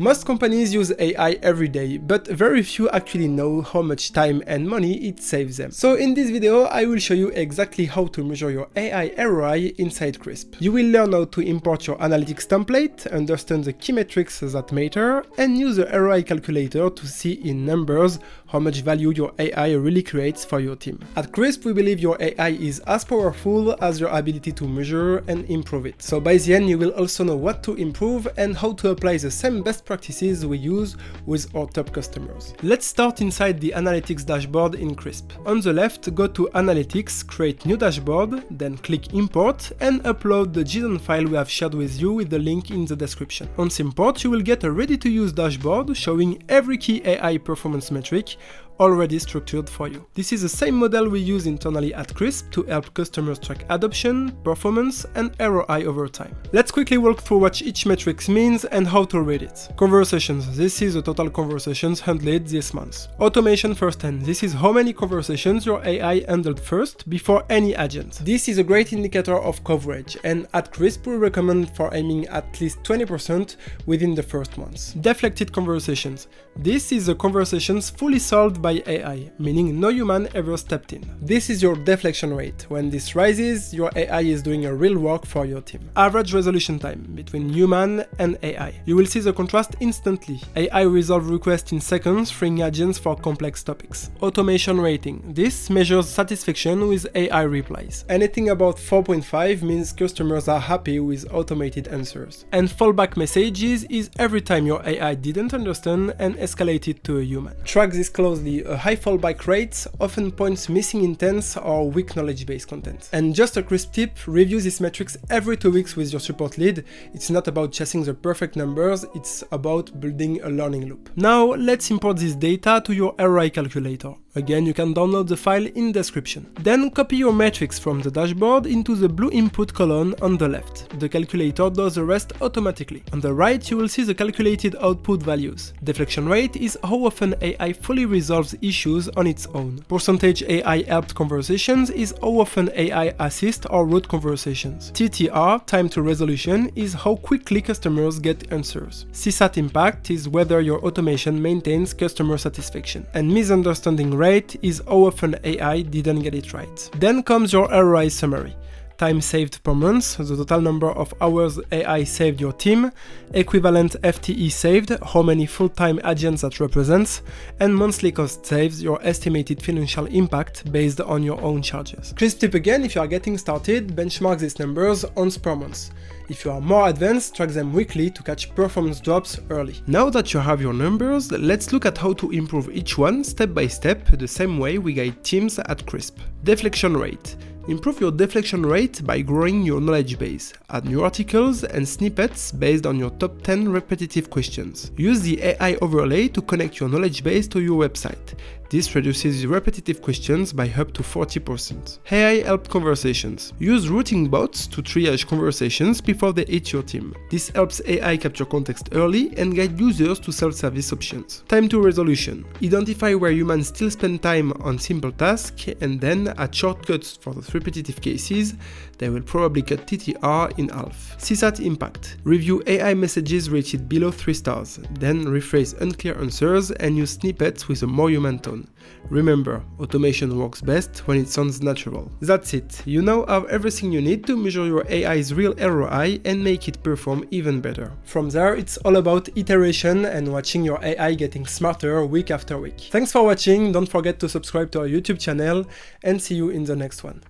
Most companies use AI every day, but very few actually know how much time and money it saves them. So in this video, I will show you exactly how to measure your AI ROI inside Crisp. You will learn how to import your analytics template, understand the key metrics that matter, and use the ROI Calculator to see in numbers how much value your AI really creates for your team. At Crisp, we believe your AI is as powerful as your ability to measure and improve it. So by the end, you will also know what to improve and how to apply the same best practices we use with our top customers. Let's start inside the analytics dashboard in Crisp. On the left, go to Analytics, create new dashboard, then click Import and upload the JSON file we have shared with you with the link in the description. Once import, you will get a ready-to-use dashboard showing every key AI performance metric already structured for you. This is the same model we use internally at Crisp to help customers track adoption, performance, and ROI over time. Let's quickly walk through what each metric means and how to read it. Conversations. This is the total conversations handled this month. Automation first hand. This is how many conversations your AI handled first before any agent. This is a great indicator of coverage, and at Crisp we recommend for aiming at least 20% within the first month. Deflected conversations. This is the conversations fully solved by AI, meaning no human ever stepped in. This is your deflection rate. When this rises, your AI is doing a real work for your team. Average resolution time between human and AI. You will see the contrast instantly. AI resolve requests in seconds, freeing agents for complex topics. Automation rating. This measures satisfaction with AI replies. Anything about 4.5 means customers are happy with automated answers. And fallback messages is every time your AI didn't understand and escalated to a human. Track this closely. A high fallback rate often points missing intents or weak knowledge-based content. And just a Crisp tip, review these metrics every 2 weeks with your support lead. It's not about chasing the perfect numbers, it's about building a learning loop. Now let's import this data to your ROI calculator. Again, you can download the file in description. Then copy your metrics from the dashboard into the blue input column on the left. The calculator does the rest automatically. On the right, you will see the calculated output values. Deflection rate is how often AI fully resolves issues on its own. Percentage AI helped conversations is how often AI assist or route conversations. TTR, time to resolution, is how quickly customers get answers. CSAT impact is whether your automation maintains customer satisfaction. And misunderstanding rate is how often AI didn't get it right. Then comes your ROI summary. Time saved per month, the total number of hours AI saved your team, equivalent FTE saved, how many full-time agents that represents, and monthly cost saves, your estimated financial impact based on your own charges. Crisp tip again, if you are getting started, benchmark these numbers once per month. If you are more advanced, track them weekly to catch performance drops early. Now that you have your numbers, let's look at how to improve each one step by step, the same way we guide teams at Crisp. Deflection rate. Improve your deflection rate by growing your knowledge base. Add new articles and snippets based on your top 10 repetitive questions. Use the AI overlay to connect your knowledge base to your website. This reduces repetitive questions by up to 40%. AI helped conversations. Use routing bots to triage conversations before they hit your team. This helps AI capture context early and guide users to self-service options. Time to resolution. Identify where humans still spend time on simple tasks and then add shortcuts for those repetitive cases. They will probably cut TTR in half. CSAT impact. Review AI messages rated below 3 stars, then rephrase unclear answers and use snippets with a more human tone. Remember, automation works best when it sounds natural. That's it. You now have everything you need to measure your AI's real ROI and make it perform even better. From there, it's all about iteration and watching your AI getting smarter week after week. Thanks for watching, don't forget to subscribe to our YouTube channel and see you in the next one.